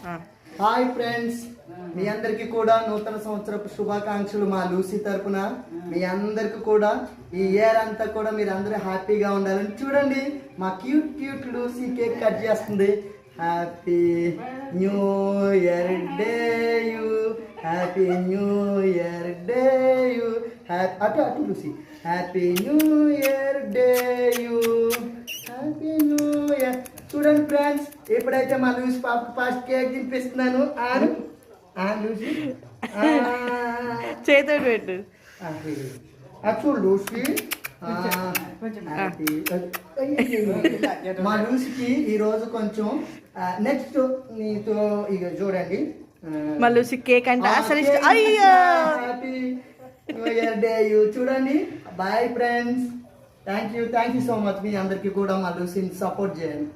Hi friends, మీ అందరికి కూడా నూతన సంవత్సరపు శుభాకాంక్షలు మా లూసీ తరపున. మీ అందరికి కూడా ఈ ఇయర్ అంతా కూడా మీరు అందరూ హ్యాపీగా ఉండాలని. చూడండి, మా క్యూట్ లూసీ కేక్ కట్ చేస్తుంది. Happy new year to you, happy new year to you, అటు Lucy, happy new year to you, happy new year. చూడండి ఫ్రెండ్స్, ఎప్పుడైతే మా లూసీ పాపకు ఫస్ట్ కేక్ తినిపిస్తున్నాను. లూసీ చేతో పెట్టు. చూడు లూసీ, మా లూసీకి ఈరోజు కొంచెం నెక్స్ట్ నీతో ఇక చూడండి, మా లూసీ కేక్ అంటే అసలు ఇష్టం. అయ్యో, happy new year to you. చూడండి, boy friends, thank you so much. మీ అందరికీ కూడా మా లూసీని సపోర్ట్ చేయండి.